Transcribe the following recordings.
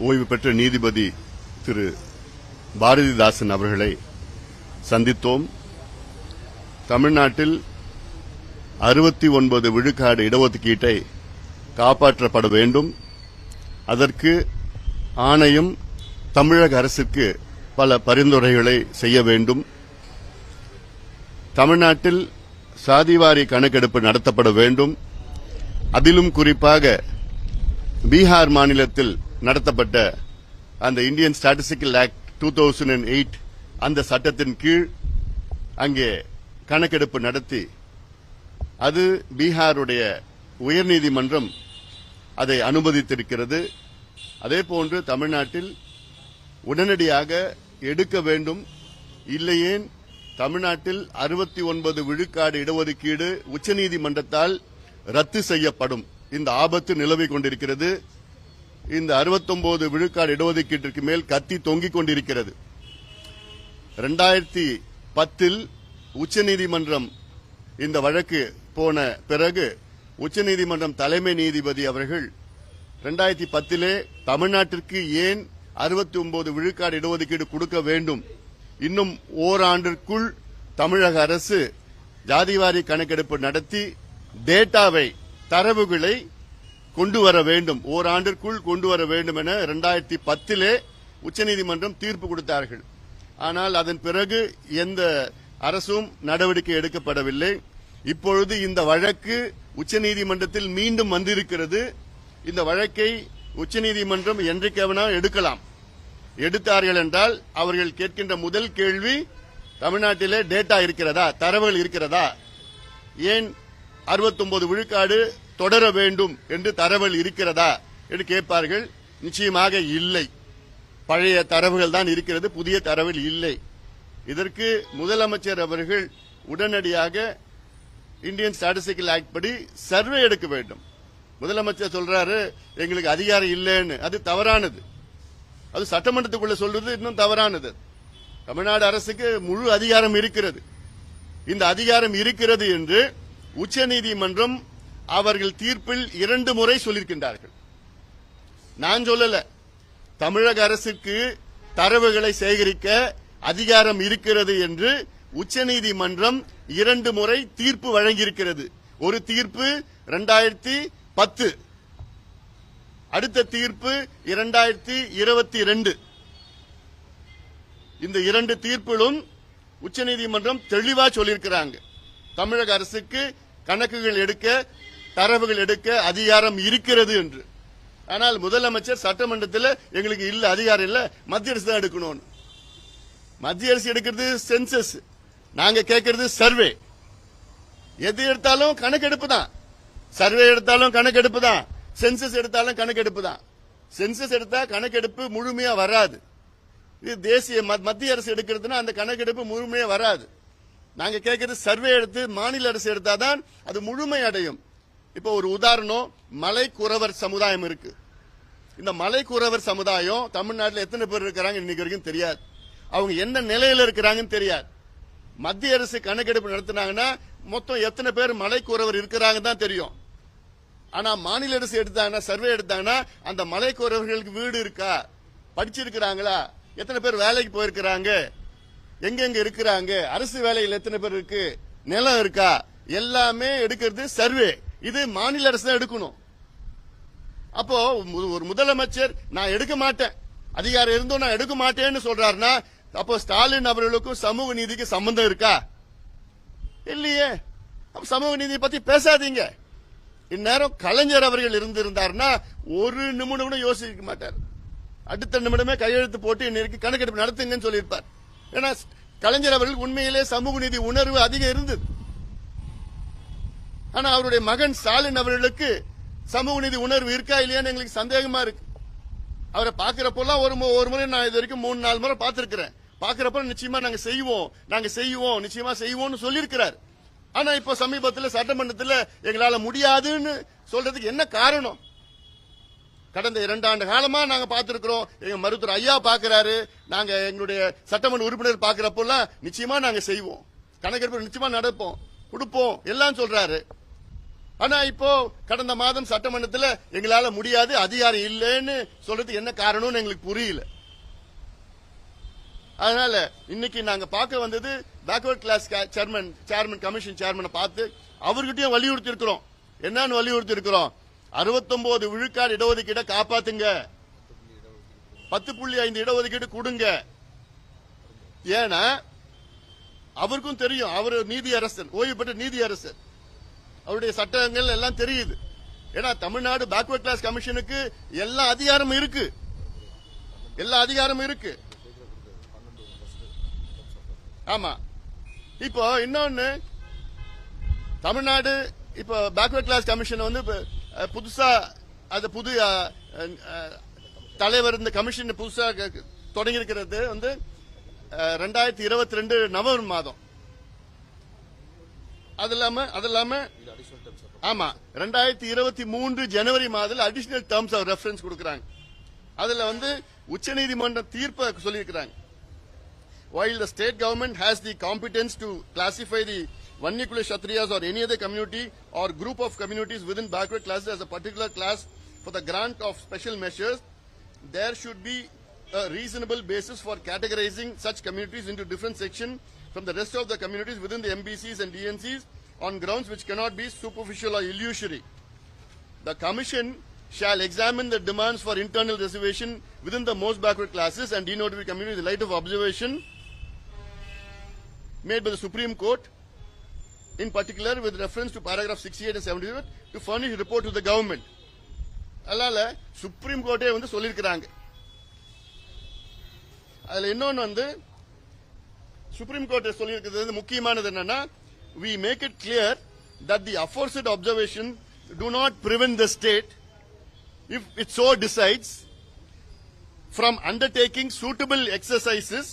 ஓய்வு பெற்ற நீதிபதி திரு பாரதிதாசன் அவர்களை சந்தித்தோம். தமிழ்நாட்டில் 69 விழுக்காடு இடஒதுக்கீட்டை காப்பாற்றப்பட வேண்டும். அதற்கு ஆணையம் தமிழக அரசுக்கு பல பரிந்துரைகளை செய்ய வேண்டும். தமிழ்நாட்டில் சாதிவாரி கணக்கெடுப்பு நடத்தப்பட வேண்டும். அதிலும் குறிப்பாக பீகார் மாநிலத்தில் நடத்தப்பட்ட அந்த இந்தியன் ஸ்டாட்டிஸ்டிக்கல் ஆக்ட் 2008 அந்த சட்டத்தின் கீழ் அங்கே கணக்கெடுப்பு நடத்தி அது பீகாருடைய உயர்நீதிமன்றம் அதை அனுமதித்திருக்கிறது. அதேபோன்று தமிழ்நாட்டில் உடனடியாக எடுக்க வேண்டும். இல்லையேன் தமிழ்நாட்டில் 69 விழுக்காடு இடஒதுக்கீடு உச்சநீதிமன்றத்தால் ரத்து செய்யப்படும். இந்த ஆபத்து நிலவிக் கொண்டிருக்கிறது. இந்த 69 விழுக்காடு இடஒதுக்கீட்டிற்கு மேல் கத்தி தொங்கிக் கொண்டிருக்கிறது. 2010 உச்சநீதிமன்றம் இந்த வழக்கு போன பிறகு உச்சநீதிமன்றம் தலைமை நீதிபதி அவர்கள் 2010 தமிழ்நாட்டிற்கு ஏன் 69 விழுக்காடு இடஒதுக்கீடு கொடுக்க வேண்டும், இன்னும் ஓராண்டிற்குள் தமிழக அரசு ஜாதிவாரி கணக்கெடுப்பு நடத்தி டேட்டாவை தரவுகளை கொண்டு வர வேண்டும், ஓராண்டிற்குள் கொண்டு வர வேண்டும் என 2010 உச்சநீதிமன்றம் தீர்ப்பு கொடுத்தார்கள். ஆனால் அதன் பிறகு எந்த அரசும் நடவடிக்கை எடுக்கப்படவில்லை. இப்பொழுது இந்த வழக்கு உச்சநீதிமன்றத்தில் மீண்டும் வந்திருக்கிறது. இந்த வழக்கை உச்சநீதிமன்றம் என்றைக்கு வேணாலும் எடுக்கலாம். எடுத்தார்கள் என்றால் அவர்கள் கேட்கின்ற முதல் கேள்வி, தமிழ்நாட்டிலே டேட்டா இருக்கிறதா, தரவுகள் இருக்கிறதா, ஏன் 69 விழுக்காடு தொடர வேண்டும் என்று தரவுகள் இருக்கிறதா என்று கேட்பார்கள். நிச்சயமாக இல்லை. பழைய தரவுகள் தான் இருக்கிறது, புதிய தரவுகள் இல்லை. இதற்கு முதலமைச்சர் அவர்கள் உடனடியாக இந்தியன் ஸ்டாட்டிஸ்டிக்கல் ஆக்ட் படி சர்வே எடுக்க வேண்டும். முதலமைச்சர் சொல்றாரு எங்களுக்கு அதிகாரம் இல்லைன்னு. அது தவறானது. அது சட்டமன்றத்துக்குள்ள சொல்றது இன்னும் தவறானது. தமிழ்நாடு அரசுக்கு முழு அதிகாரம் இருக்கிறது. இந்த அதிகாரம் இருக்கிறது என்று உச்சநீதிமன்றம் அவர்கள் தீர்ப்பில் 2 முறை சொல்லியிருக்கின்றார்கள். நான் சொல்லல. தமிழக அரசுக்கு தரவுகளை சேகரிக்க அதிகாரம் இருக்கிறது என்று உச்சநீதிமன்றம் 2 முறை தீர்ப்பு வழங்கியிருக்கிறது. ஒரு தீர்ப்பு 2010, அடுத்த தீர்ப்பு 2022. இந்த 2 தீர்ப்பிலும் உச்சநீதிமன்றம் தெளிவா சொல்லியிருக்கிறாங்க, தமிழக அரசுக்கு கணக்குகள் எடுக்க, தரவுகள் எடுக்க அதிகாரம் இருக்கிறது என்று. ஆனால் முதலமைச்சர் சட்டமன்றத்தில் எங்களுக்கு இல்ல, அதிகாரம் இல்ல, மத்திய அரசு தான் எடுக்கணும். மத்திய அரசு எடுக்கிறது சென்சஸ், நாங்க கேட்கறது சர்வே. எது எடுத்தாலும் கணக்கெடுப்பு தான். சர்வே எடுத்தாலும் கணக்கெடுப்பு தான், சென்சஸ் எடுத்தாலும் கணக்கெடுப்பு தான். சென்சஸ் எடுத்தா கணக்கெடுப்பு முழுமையா வராது. இது தேசிய மத்திய அரசு எடுக்கிறதுனா அந்த கணக்கெடுப்பு முழுமையா வராது. நாங்க கேட்கறது சர்வே எடுத்து மாநில அரசு எடுத்தாதான் அது முழுமை அடையும். இப்போ ஒரு உதாரணம், மலை குறவர் சமுதாயம் இருக்கு. இந்த மலை குறவர் சமுதாயம் தமிழ்நாட்டில் எத்தனை பேர் இருக்கிறாங்க இன்னைக்கு வரைக்கும் தெரியாது. அவங்க என்ன நிலையில இருக்கிறாங்கன்னு தெரியாது. மத்திய அரசு கணக்கெடுப்பு நடத்தினாங்கன்னா மொத்தம் எத்தனை பேர் மலை குறவர் இருக்கிறாங்க தான் தெரியும். ஆனா மாநில அரசு எடுத்தாங்கன்னா, சர்வே எடுத்தாங்கன்னா அந்த மலை குறவர்களுக்கு வீடு இருக்கா, படிச்சிருக்கிறாங்களா, எத்தனை பேர் வேலைக்கு போயிருக்கிறாங்க, எங்கெங்க இருக்கிறாங்க, அரசு வேலையில் எத்தனை பேர் இருக்கு, நிலம் இருக்கா, எல்லாமே எடுக்கிறது சர்வே. இது மாநில அரசு தான் எடுக்கணும். அப்போ ஒரு முதலமைச்சர் நான் எடுக்க மாட்டேன், அதிகாரம் இருந்தும் நான் எடுக்க மாட்டேன்னு சொல்றாருன்னா, அப்போ ஸ்டாலின் அவர்களுக்கும் சமூக நீதிக்கு சம்பந்தம் இருக்கா? இல்லையே. சமூக நீதியை பத்தி பேசாதீங்க. இந்நேரம் கலைஞர் அவர்கள் இருந்திருந்தாருன்னா ஒரு நிமிடம் கூட யோசிக்க மாட்டார். அடுத்த நிமிடமே கையெழுத்து போட்டு இன்னைக்கு கணக்கெடுப்பு நடத்துங்கன்னு சொல்லியிருப்பார். ஏன்னா கலைஞர் அவர்கள் உண்மையிலே சமூக நீதி உணர்வு அதிகம் இருந்தது. ஆனா அவருடைய மகன் ஸ்டாலின் அவர்களுக்கு சமூக நீதி உணர்வு இருக்கா இல்லையான்னு எங்களுக்கு சந்தேகமா இருக்கு. அவரை பாக்குறப்பெல்லாம் ஒரு முறை நான் இது வரைக்கும் 3-4 முறை பார்த்திருக்கிறேன். பாக்குறப்ப நிச்சயமா நாங்க செய்வோம் நிச்சயமா செய்வோம்னு சொல்லியிருக்கிறார். ஆனா இப்ப சமீபத்தில் சட்டமன்றத்தில் எங்களால முடியாதுன்னு சொல்றதுக்கு என்ன காரணம்? கடந்த 2 ஆண்டு காலமா நாங்க பார்த்திருக்கிறோம். எங்க மருத்துவர் ஐயா பாக்குறாரு, நாங்க எங்களுடைய சட்டமன்ற உறுப்பினர் ஆனா இப்போ கடந்த மாதம் சட்டமன்றத்தில் எங்களால முடியாது, அதிகாரம் இல்லைன்னு சொல்றது என்ன காரணம்னு எங்களுக்கு புரியல. அதனால இன்னைக்கு நாங்க பார்க்க வந்தது பேக்வர்ட் கிளாஸ் சேர்மன் கமிஷன் சேர்மனை பார்த்து அவர்கிட்டயும் வலியுறுத்தி இருக்கிறோம். என்னன்னு வலியுறுத்தி இருக்கிறோம்? 69 விழுக்காடு இடஒதுக்கீடை காப்பாத்துங்க, 10.5 இடஒதுக்கீடு கொடுங்க. ஏன்னா அவருக்கும் தெரியும், அவர் நீதி அரசர், ஓய்வு பெற்ற நீதி அரசர், அவருடைய சட்டங்கள் எல்லாம் தெரியுது. ஏன்னா தமிழ்நாடு பேக்வர்ட் கிளாஸ் கமிஷனுக்கு எல்லா அதிகாரமும் இருக்கு, எல்லா அதிகாரமும் இருக்கு. ஆமா, இப்போ இன்னொன்னு, தமிழ்நாடு இப்போ பேக்வர்ட் கிளாஸ் கமிஷன் வந்து புதுசா அது புது தலைவர் இந்த கமிஷன் புதுசா தொடங்கி இருக்கிறது வந்து 2022 நவம்பர் மாதம். அது இல்லாம ஆமா 2023 ஜனவரி மாதத்தில் அடிஷனல் டேர்ம்ஸ் ஆஃப் ரெஃபரன்ஸ் கொடுக்கறாங்க. அதுல வந்து உச்சநீதிமன்ற தீர்ப்பை சொல்லியிருக்கிறாங்க. While the state government has the competence to classify the Vannikula Kshatriyas or any other community or group of communities within backward classes as a particular class for the grant of special measures, there should be a reasonable basis for categorizing such communities into different sections from the rest of the communities within the MBCs and DNCs on grounds which cannot be superficial or illusory. The Commission shall examine the demands for internal reservation within the most backward classes and denotified communities in the light of observation made by the Supreme Court, in particular with reference to paragraph 68 and 78, to furnish a report to the government. அதனால supreme கோர்ட்டே வந்து சொல்லியிருக்கிறாங்க. அதுல இன்னொன்னு வந்து supreme court சொல்லியிருக்கிறது முக்கியமானது என்னன்னா, we make it clear that the aforesaid observation do not prevent the state, if it so decides, from undertaking suitable exercises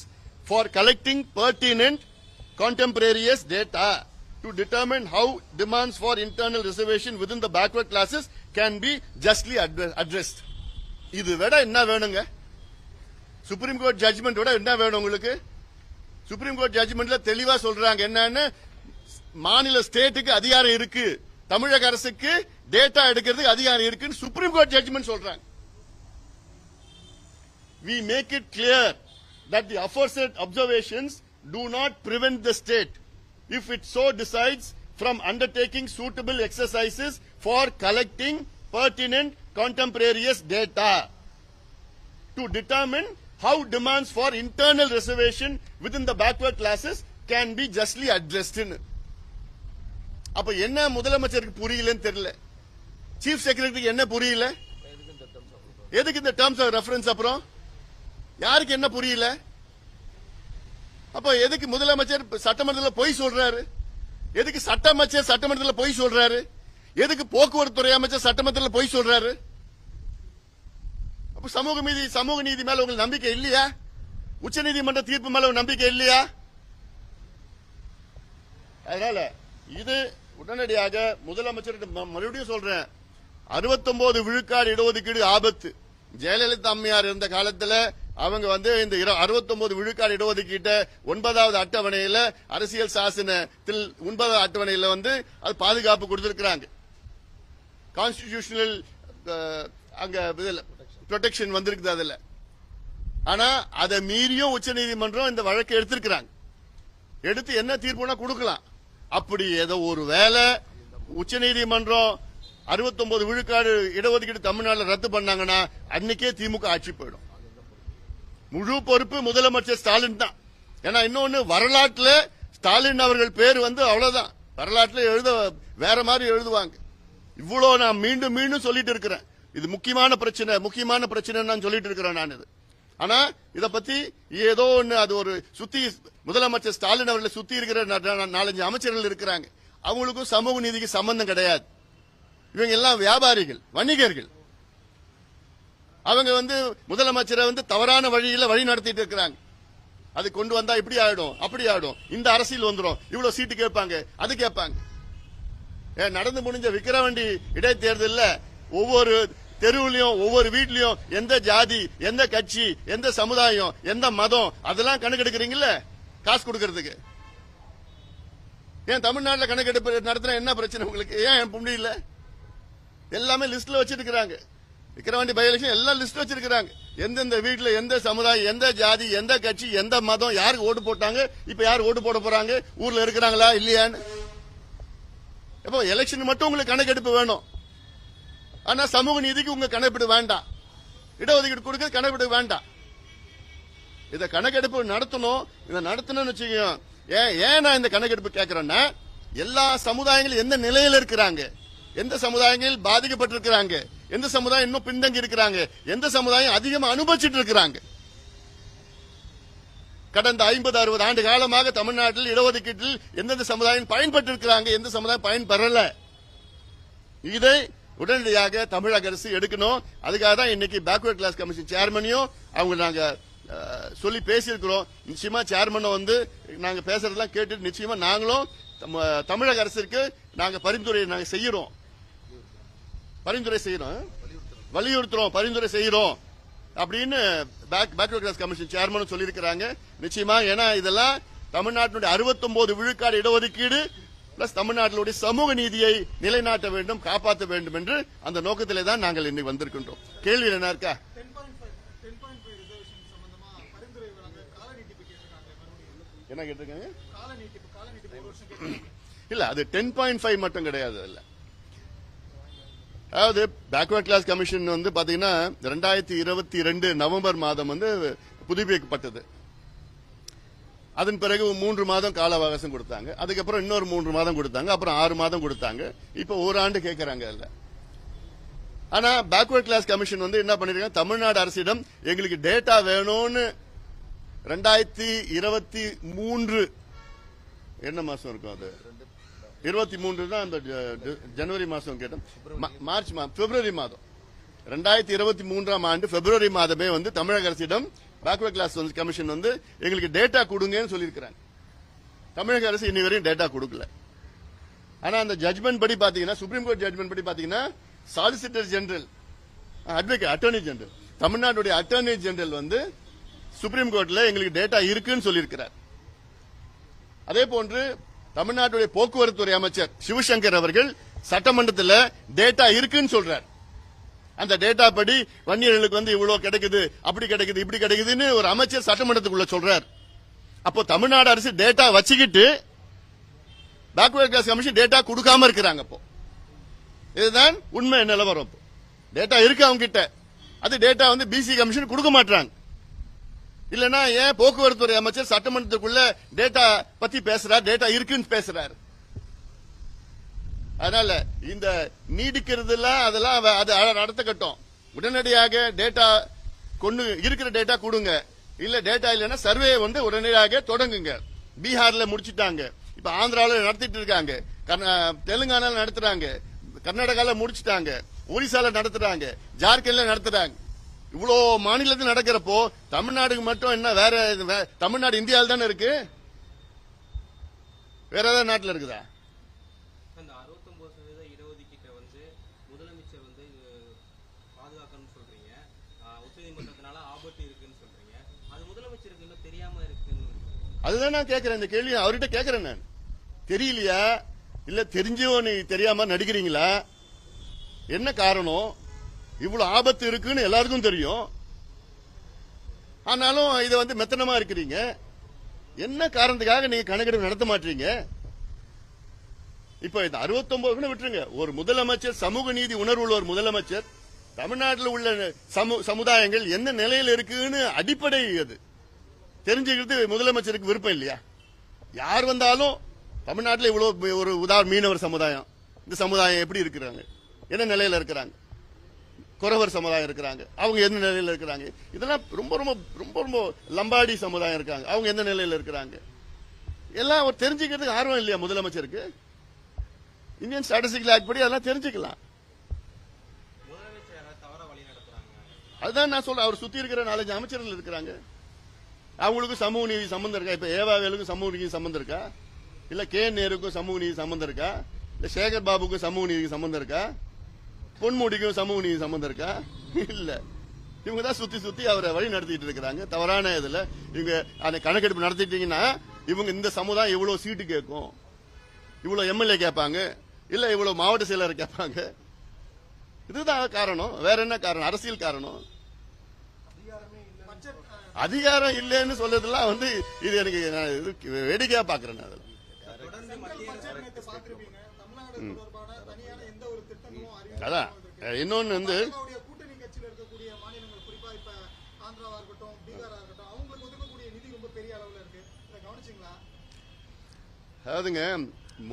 for collecting pertinent contemporaneous data to determine how demands for internal reservation within the backward classes can be justly addressed. இது விட என்ன வேணுங்க? Supreme court judgement விட என்ன வேணும் உங்களுக்கு? Supreme court ஜட்ஜ்மெண்ட்ல தெளிவா சொல்றாங்க என்னன்னு, மாநில ஸ்டேட்டுக்கு அதிகாரம் இருக்கு, தமிழக அரசுக்கு டேட்டா எடுக்கிறதுக்கு அதிகாரம் இருக்குன்னு சுப்ரீம் கோர்ட் ஜட்ஜ்மெண்ட் சொல்றாங்க. We make it clear that the aforesaid observations do not prevent the state, if it so decides, from undertaking suitable exercises for collecting pertinent contemporaneous data to determine how demands for internal reservation within the backward classes can be justly addressed. அப்ப என்ன முதலமைச்சருக்கு புரியலன்னு தெரியல, chief செக்ரட்டரிக்கு என்ன புரியல, எதுக்கு இந்த terms of reference, அப்புறம் யாருக்கு என்ன புரியல? அப்ப எதுக்கு முதலமைச்சர் சட்டமன்றத்தில் பொய் சொல்றாரு? எதுக்கு சட்ட அமைச்சர் சட்டமன்றத்தில் பொய் சொல்றாரு? எதுக்கு போக்குவரத்து துறை அமைச்சர் சட்டமன்றத்தில் பொய் சொல்றாரு? அப்ப சமூக நீதி மேல உங்களுக்கு நம்பிக்கை இல்லையா? உச்சநீதிமன்ற தீர்ப்பு மேல நம்பிக்கை இல்லையா? அதனால இது உடனடியாக முதலமைச்சர் மறுபடியும் சொல்றேன், 69 விழுக்காடு இடஒதுக்கீடு ஆபத்து. ஜெயலலிதா அம்மையார் இருந்த காலத்துல அவங்க வந்து இந்த 69 விழுக்காடு இடஒதுக்கீட்டை 9வது அட்டவணையில அரசியல் சாசனத்தில் 9வது அட்டவணையில வந்து அது பாதுகாப்பு கொடுத்திருக்கிறாங்க. கான்ஸ்டிடியூஷனல் அங்க ப்ரொடெக்ஷன் வந்திருக்குது அதுல. ஆனா அதை மீறியும் உச்சநீதிமன்றம் இந்த வழக்கை எடுத்திருக்கிறாங்க. எடுத்து என்ன தீர்ப்புனா கொடுக்கலாம். அப்படி ஏதோ ஒரு வேலை உச்சநீதிமன்றம் 69 விழுக்காடு இடஒதுக்கீடு தமிழ்நாட்டில் ரத்து பண்ணாங்கன்னா அன்னைக்கே திமுக ஆட்சி போயிடும். முழு பொறுப்பு முதலமைச்சர் ஸ்டாலின் தான். ஏன்னா இன்னொன்னு, வரலாற்றுல ஸ்டாலின் அவர்கள் பேர் வந்து அவ்வளவுதான், வரலாற்றுல எழுத வேற மாதிரி எழுதுவாங்க. இவ்வளவு நான் மீண்டும் மீண்டும் சொல்லிட்டு இருக்கிறேன், இது முக்கியமான பிரச்சனை நான் சொல்லிட்டு இருக்கிறேன் நான். இது ஆனா இத பத்தி ஏதோ ஒண்ணு, அது ஒரு சுத்தி முதலமைச்சர் ஸ்டாலின் அவர்களை சுத்தி இருக்கிற 4-5 அமைச்சர்கள் இருக்கிறாங்க, அவங்களுக்கும் சமூக நீதிக்கு சம்பந்தம் கிடையாது. இவங்க எல்லாம் வியாபாரிகள், வணிகர்கள். அவங்க வந்து முதலமைச்சரை வந்து தவறான வழியில வழி நடத்திட்டு இருக்கிறாங்க. அது கொண்டு வந்தா இப்படி ஆயிடும், அப்படி ஆயிடும், இந்த அரசியல் வந்துடும், இவ்வளவு சீட்டு கேட்பாங்க, அது கேட்பாங்க. நடந்து முடிஞ்ச விக்கிரவாண்டி இடைத்தேர்தல்ல ஒவ்வொரு தெருவுலயும் ஒவ்வொரு வீட்லயும் எந்த ஜாதி, எந்த கட்சி, எந்த சமுதாயம், எந்த மதம், அதெல்லாம் கணக்கெடுக்கிறீங்கல்ல காசு கொடுக்கறதுக்கு. ஏன் தமிழ்நாட்டில் கணக்கெடுப்பு நடத்தினா என்ன பிரச்சனை உங்களுக்கு? ஏன் முடியல? எல்லாமே லிஸ்ட்ல வச்சிருக்கிறாங்க. விக்கிரவாண்டி பை எலெக்ஷன் எல்லாம் லிஸ்ட் வச்சிருக்காங்க. எந்தெந்த வீட்டுல எந்த சமுதாயம், எந்த ஜாதி, எந்த கட்சி, எந்த மதம், யாருக்கு ஓட்டு போட்டாங்க, இப்ப யாரு ஓட்டு போட போறாங்க, ஊர்ல இருக்கிறாங்களா இல்லையான்னு. இப்போ எலெக்ஷன் மட்டும் உங்களுக்கு கணக்கெடுப்பு வேணும். ஆனா சமூக நீதிக்கு உங்க கணக்கெடுப்பு வேண்டாம். இடஒதுக்கீடு கொடுக்க கணக்கெடுப்பு வேண்டாம். இத கணக்கெடுப்பு நடத்தணும். இதை நடத்தணும்னு வச்சுக்கோங்க. ஏன் நான் இந்த கணக்கெடுப்பு கேட்கிறேன்னா, எல்லா சமுதாயங்களும் எந்த நிலையில இருக்கிறாங்க, எந்த சமுதாயங்கள் பாதிக்கப்பட்டிருக்கிறாங்க, எந்த சமுதாயம் இன்னும் பின்தங்கி இருக்கிறாங்க, எந்த சமுதாயம் அதிகமாக அனுபவிச்சுட்டு இருக்கிறாங்க. கடந்த 50-60 ஆண்டு காலமாக தமிழ்நாட்டில் இடஒதுக்கீட்டில் எந்தெந்த சமுதாயம் பயன்பட்டு இருக்கிறாங்க, எந்த சமுதாயம் பயன்பெறல. இதை உடனடியாக தமிழக அரசு எடுக்கணும். அதுக்காக தான் இன்னைக்கு பேக்வர்ட் கிளாஸ் கமிஷன் சேர்மனையும் அவங்க நாங்க சொல்லி பேசியிருக்கிறோம். நிச்சயமா சேர்மனை வந்து நாங்க பேசுறதெல்லாம் கேட்டு நிச்சயமா நாங்களும் தமிழக அரசுக்கு நாங்க பரிந்துரை செய்யறோம், வலியுறுத்துறோம், பரிந்துரை செய்யறோம் அப்படின்னு பேக்வர்ட் கிளாஸ் கமிஷன் சேர்மனும் சொல்லியிருக்கிறாங்க. நிச்சயமா ஏன்னா இதெல்லாம் தமிழ்நாட்டினுடைய 69 விழுக்காடு இடஒதுக்கீடு பிளஸ் தமிழ்நாட்டினுடைய சமூக நீதியை நிலைநாட்ட வேண்டும், காப்பாற்ற வேண்டும் என்று அந்த நோக்கத்திலே தான் நாங்கள் இன்னைக்கு வந்திருக்கின்றோம். கேள்வி என்ன இருக்கா? என்ன கேட்டிருக்காங்க? இல்ல அது 10.5 மட்டும் கிடையாது. இல்ல அதாவது பேக்வர்ட் கிளாஸ் கமிஷன் வந்து பாத்தீங்கன்னா 2022 நவம்பர் மாதம் வந்து புதுப்பிக்கப்பட்டது. அதன் பிறகு 3 மாதம் கால அவகாசம் கொடுத்தாங்க. அதுக்கப்புறம் இன்னொரு 3 மாதம் கொடுத்தாங்க. அப்புறம் 6 மாதம் கொடுத்தாங்க. இப்ப ஒரு ஆண்டு கேட்கறாங்க. இல்ல ஆனா பேக்வர்ட் கிளாஸ் கமிஷன் வந்து என்ன பண்ணிருக்காங்க, தமிழ்நாடு அரசிடம் எங்களுக்கு டேட்டா வேணும்னு 2023 என்ன மாசம் இருக்கும், அது 23 தான் அந்த ஜனவரி மாசம் கேட்டோம், மார்ச் பிப்ரவரி மாதம் 2023ஆம் ஆண்டு பிப்ரவரி மாதமே வந்து தமிழக அரசிடம் பேக்வர்ட் கிளாஸ் கமிஷன் வந்து எங்களுக்கு டேட்டா கொடுங்கன்னு சொல்லியிருக்கிறாங்க. தமிழக அரசு இன்னி வரையும் டேட்டா கொடுக்கல. ஆனா அந்த ஜட்மெண்ட் படி பாத்தீங்கன்னா, சுப்ரீம் கோர்ட் ஜட்மெண்ட் படி பாத்தீங்கன்னா, சாலிசிட்டர் ஜெனரல், அட்டர்னி ஜெனரல், தமிழ்நாட்டுடைய அட்டர்னி ஜெனரல் வந்து சுப்ரீம் கோர்ட்ல எங்களுக்கு டேட்டா இருக்குன்னு சொல்லியிருக்கிறார். அதே போன்று தமிழ்நாட்டுடைய போக்குவரத்து துறை அமைச்சர் சிவசங்கர் அவர்கள் சட்டமன்றத்தில் டேட்டா இருக்குன்னு சொல்றார். அந்த டேட்டா படி வன்னியர்களுக்கு வந்து இவ்வளவு கிடைக்குது, அப்படி கிடைக்குது, இப்படி கிடைக்குதுன்னு ஒரு அமைச்சர் சட்டமன்றத்துக்குள்ள சொல்றார். அப்போ தமிழ்நாடு அரசு டேட்டா வச்சுக்கிட்டு பேக்வர்ட் கிளாஸ் கமிஷன் டேட்டா கொடுக்காம இருக்கிறாங்க. அப்போ இதுதான் உண்மை நிலவரம். டேட்டா இருக்கு அவங்க கிட்ட, அது டேட்டா வந்து பிசி கமிஷன் கொடுக்க மாட்டாங்க. இல்லனா ஏன் போக்குவரத்து துறை அமைச்சர் சட்டமன்றத்துக்குள்ள டேட்டா பத்தி பேசுறார், டேட்டா இருக்குன்னு பேசுறாரு. அதனால இந்த நீடிக்கிறது அதெல்லாம் அது அடுத்த கட்டம். உடனடியாக டேட்டா கொண்டு இருக்கிற டேட்டா கொடுங்க. இல்ல டேட்டா இல்லைன்னா சர்வே வந்து உடனடியாக தொடங்குங்க. பீகார்ல முடிச்சிட்டாங்க, இப்ப ஆந்திராவில் நடத்திட்டு இருக்காங்க, தெலுங்கானால நடத்துறாங்க, கர்நாடகால முடிச்சிட்டாங்க, ஒரிசால நடத்துறாங்க, ஜார்க்கண்ட்ல நடத்துறாங்க. இவ்வளோ மாநிலத்தில் நடக்கிறப்போ தமிழ்நாடுக்கு மட்டும் என்ன வேற? தமிழ்நாடு இந்தியாவில் தானே இருக்கு, வேற ஏதாவது நாட்டில் இருக்குதா? அந்த 69% இடஒதுக்கீட்டை வந்து முதலமைச்சர் வந்து பாதுகாக்கணும்னு சொல்றீங்க, உச்சநீதிமன்றத்தினால ஆபத்து இருக்குன்னு சொல்றீங்க. அது முதலமைச்சருக்கு இன்னும் தெரியாம இருக்குன்னு. அதுதான் நான் கேட்கிறேன். இந்த கேள்வி அவர்கிட்ட கேட்கிறேன். நான் தெரியலையா இல்ல தெரிஞ்சோ நீ தெரியாம நடிக்கிறீங்களா? என்ன காரணம்? இவ்வளவு ஆபத்து இருக்குன்னு எல்லாருக்கும் தெரியும், ஆனாலும் இதை வந்து மெத்தனமா இருக்கிறீங்க. என்ன காரணத்துக்காக நீங்க கணக்கெடுப்பு நடத்த மாட்டீங்க? இப்ப இந்த 69 விட்டுருங்க. ஒரு முதலமைச்சர், சமூக நீதி உணர்வுள்ள ஒரு முதலமைச்சர், தமிழ்நாட்டில் உள்ள சமுதாயங்கள் எந்த நிலையில் இருக்குன்னு அடிப்படை அது தெரிஞ்சுக்கிறது முதலமைச்சருக்கு விருப்பம் இல்லையா? யார் வந்தாலும் தமிழ்நாட்டில் இவ்வளவு ஒரு மீனவர் சமுதாயம், இந்த சமுதாயம் எப்படி இருக்கிறாங்க, என்ன நிலையில இருக்கிறாங்க, குறவர் சமுதாயம் இருக்கிறாங்க, அவங்க எந்த நிலையில இருக்கிறாங்க, இதெல்லாம் ரொம்ப ரொம்ப ரொம்ப ரொம்ப லம்பாடி சமுதாயம் இருக்காங்க, அவங்க எந்த நிலையில இருக்கிறாங்க, எல்லாம் தெரிஞ்சுக்கிறதுக்கு ஆர்வம் இல்லையா முதலமைச்சருக்கு? இந்தியன் ஸ்டாட்டிஸ்டிக்கல் ஆக்ட் படி அதெல்லாம் தெரிஞ்சுக்கலாம். அதுதான் நான் சொல்றேன். அவர் சுத்தி இருக்கிற 4-5 அமைச்சர்கள் இருக்கிறாங்க, அவங்களுக்கு சமூக நீதி சம்பந்தம் இருக்கா? இப்ப ஏவாவேலுக்கும் சமூக நீதி சம்பந்தம் இருக்கா? இல்ல கே நேருக்கும் சமூக நீதி சம்பந்தம் இருக்கா? இல்ல சேகர் பாபுக்கும் சமூக நீதி சம்பந்தம் இருக்கா? பொன்முடிக்கும் சமூக நீதி சம்பந்தம் இருக்கா? இல்ல. இவங்க தான் சுத்தி சுத்தி அவரை வழி நடத்திட்டு இருக்கிறாங்க தவறான இதுல. இவங்க அந்த கணக்கெடுப்பு நடத்திட்டீங்கன்னா இவங்க இந்த சமுதாயம் எவ்வளவு சீட்டு கேட்கும், இவ்வளவு எம்எல்ஏ கேட்பாங்க, இல்ல இவ்வளவு மாவட்ட செயலர் கேட்பாங்க. இதுதான் காரணம். வேற என்ன காரணம்? அரசியல் காரணம். அதிகாரம் இல்லைன்னு சொல்றதெல்லாம் வந்து இது எனக்கு வேடிக்கையா பாக்குறேன். அதெல்லாம் அதான் இன்னொன்னு வந்து கூட்டணி கட்சியில் இருக்கக்கூடிய மாநிலங்கள், குறிப்பா இப்ப ஆந்திராவா இருக்கட்டும், பீகாரா இருக்கட்டும், அவங்களுக்கு ஒதுக்கக்கூடிய நிதி ரொம்ப பெரிய அளவுல இருக்கு. இதை கவனிச்சிங்களா? அதாவதுங்க,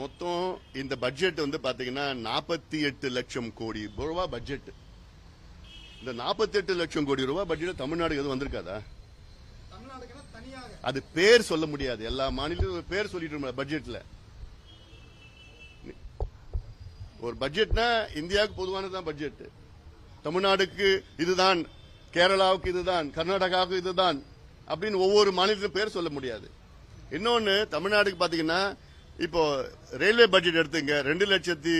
மொத்தம் இந்த பட்ஜெட் வந்து பாத்தீங்கன்னா 48 லட்சம் கோடி ரூபாய் பட்ஜெட். இந்த 48 லட்சம் கோடி ரூபாய் பட்ஜெட் தமிழ்நாடு எதுவும் வந்திருக்காதா? தமிழ்நாடுக்குன்னா தனியாக அது பேர் சொல்ல முடியாது. எல்லா மாநிலத்திலும் பேர் சொல்லிட்டு இருக்க பட்ஜெட்ல. ஒரு பட்ஜெட்னா இந்தியாவுக்கு பொதுவானதான் பட்ஜெட். தமிழ்நாடுக்கு இதுதான், கேரளாவுக்கு இதுதான், கர்நாடகாவுக்கு இதுதான் அப்படின்னு ஒவ்வொரு மாநிலத்திலும் பேர் சொல்ல முடியாது. இன்னொன்னு, தமிழ்நாடுக்கு பாத்தீங்கன்னா இப்போ ரயில்வே பட்ஜெட் எடுத்துங்க, 2 லட்சத்தி,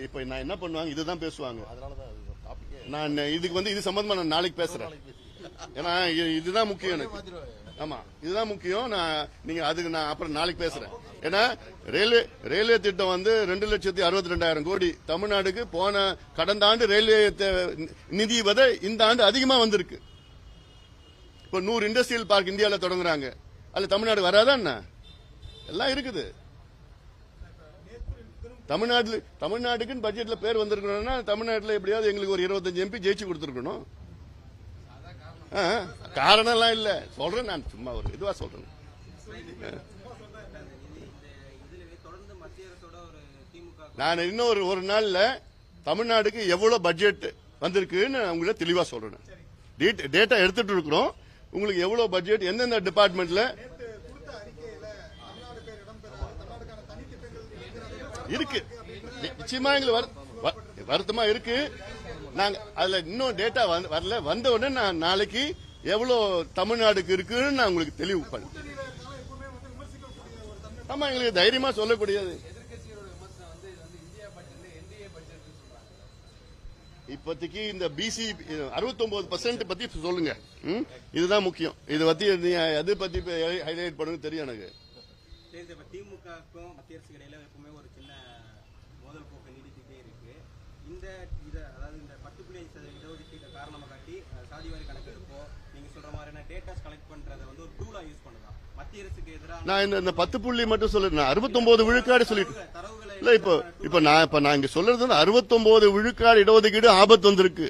இப்ப நான் என்ன பண்ணுவாங்க, இதுதான் பேசுவாங்க. நான் இதுக்கு வந்து இது சம்பந்தமா நான் நாளைக்கு பேசுறேன். ஏன்னா இதுதான் முக்கியம் எனக்கு. ஆமா, இதுதான் முக்கியம். நீங்க அதுக்கு நான் அப்புறம் நாளைக்கு பேசுறேன். ஏன்னா ரயில்வே திட்டம் வந்து 2,62,000 கோடி தமிழ்நாடுக்கு போன கடந்த ஆண்டு ரயில்வே நிதி விட இந்த ஆண்டு அதிகமா வந்திருக்கு. இப்ப 100 இண்டஸ்ட்ரியல் பார்க் இந்தியாவில் தொடங்குறாங்க. அதுல தமிழ்நாடு வராதா என்ன? எல்லாம் இருக்குது. தமிழ்நாட்டுக்கு பட்ஜெட்ல பேர் வந்திருக்கணும்னா தமிழ்நாட்டில் எப்படியாவது எங்களுக்கு ஒரு 25 MP ஜெயிச்சு கொடுத்திருக்கணும். காரணம் எல்லாம் இல்ல, சொல்றேன் நான், சும்மா ஒரு இதுவா சொல்றேன். நான் இன்னும் ஒரு நாள்ல தமிழ்நாடுக்கு எவ்வளவு பட்ஜெட் வந்திருக்குன்னு உங்களுக்கு தெளிவா சொல்றேன். டேட்டா எடுத்துட்டு இருக்கிறோம். உங்களுக்கு எவ்வளவு பட்ஜெட் எந்தெந்த டிபார்ட்மெண்ட்ல இருக்கு, நிச்சயமா எங்களுக்கு வருத்தமா இருக்கு. நாங்க அதுல இன்னும் டேட்டா வரல. வந்த உடனே நான் நாளைக்கு எவ்வளவு தமிழ்நாடுக்கு இருக்குன்னு நான் உங்களுக்கு தெளிவு பண்ணேன். ஆமா, எங்களுக்கு தைரியமா சொல்லக்கூடியது. இப்போதைக்கு இந்த பிசி 69% பத்தி சொல்லுங்க. இதுதான் முக்கியம். இது பத்தி எது பத்தி ஹைலைட் பண்ணுங்க தெரியும் எனக்கு. திமுகவுக்கும் மத்திய அரசுக்கு இடையில எப்பவுமே ஒரு சின்ன மோதல் போக்கு நீடிச்சுட்டே இருக்கு. அதாவது இந்த 10.5% இடஒதுக்கீடு காரணமாக காட்டி சாதிவாரி கணக்கெடுப்போ நீங்க சொல்ற மாதிரியான டேட்டாஸ் கலெக்ட் பண்றதை வந்து ஒரு டூலா யூஸ் பண்ணலாம். மத்திய அரசுக்கு எதிராக நான் இந்த 10 புள்ளி மட்டும் சொல்லிருந்தேன். 69 விழுக்காடு சொல்லிட்டு இல்ல. இப்ப நான் இங்க சொல்றது வந்து 69 விழுக்காடு இடஒதுக்கீடு ஆபத்து வந்திருக்கு.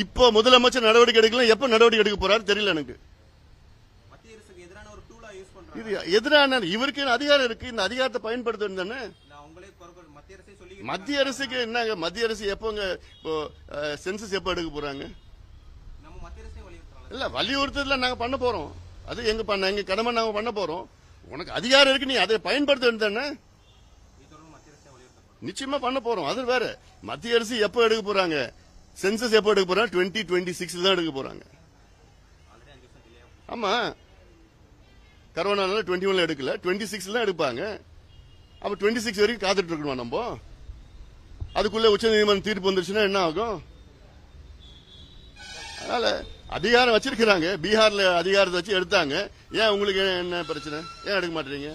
இப்ப முதலமைச்சர் நடவடிக்கை எடுக்கலாம். எப்ப நடவடிக்கை எடுக்க போறாரு தெரியல எனக்கு. மத்திய அரசுக்கு எதிரான ஒரு டூலா யூஸ் பண்றாங்க. இது எதிரான இவருக்கு அதிகாரம் இருக்கு. இந்த அதிகாரத்தை பயன்படுத்தணும் தானே. மத்திய அரசுக்கு என்னங்க? மத்திய அரசு எப்போங்க இப்போ சென்சஸ் எப்ப எடுக்க போறாங்க? இல்ல, வலியுறுத்தல நாங்க பண்ண போறோம். அது எங்க கடமை, நாங்க பண்ண போறோம். உனக்கு அதிகாரம் இருக்கு, நீ அதை பயன்படுத்த வேண்டியதானே. நிச்சயமா பண்ண போறோம். அது வேற. மத்திய அரசு எப்ப எடுக்க போறாங்க? சென்சஸ் எப்ப எடுக்க போறாங்க? 2026 தான் எடுக்க போறாங்க. ஆமா, கரோனால 21 எடுக்கல, 26 தான் எடுப்பாங்க. அப்ப 26 வரைக்கும் காத்துட்டு இருக்கணும் நம்ம. அதுக்குள்ள உச்சநீதிமன்றம் தீர்ப்பு வந்துருச்சுன்னா என்ன ஆகும்? அதனால அதிகாரம் வச்சிருக்கிறாங்க. பீகார்ல அதிகாரத்தை வச்சு எடுத்தாங்க. ஏன் உங்களுக்கு என்ன பிரச்சனை? ஏன் எடுக்க மாட்டீங்க?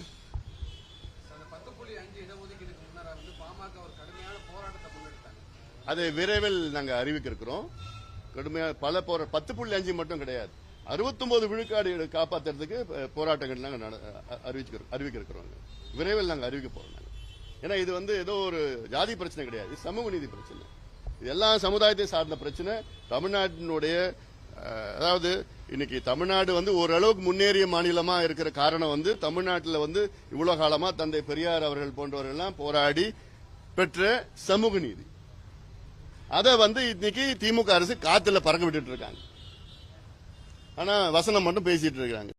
அதை விரைவில் நாங்க அறிவிக்க இருக்கிறோம். கடுமையாக பல 10.5 மட்டும் கிடையாது, 69 விழுக்காடு காப்பாற்றுறதுக்கு போராட்டங்கள் நாங்க அறிவிக்க இருக்கிறோம். விரைவில் நாங்க அறிவிக்க போறோம். ஏன்னா இது வந்து ஏதோ ஒரு ஜாதி பிரச்சனை கிடையாது, சமூக நீதி பிரச்சனை. இது எல்லா சமுதாயத்தை சார்ந்த பிரச்சனை. தமிழ்நாட்டினுடைய அதாவது இன்னைக்கு தமிழ்நாடு வந்து ஓரளவுக்கு முன்னேறிய மாநிலமா இருக்கிற காரணம் வந்து தமிழ்நாட்டில் வந்து இவ்வளவு காலமா தந்தை பெரியார் அவர்கள் போன்றவர்கள் எல்லாம் போராடி பெற்ற சமூக நீதி. அதை வந்து இன்னைக்கு திமுக அரசு காத்துல பறக்க விட்டுட்டு இருக்காங்க. ஆனா வசனம் மட்டும் பேசிட்டு இருக்காங்க.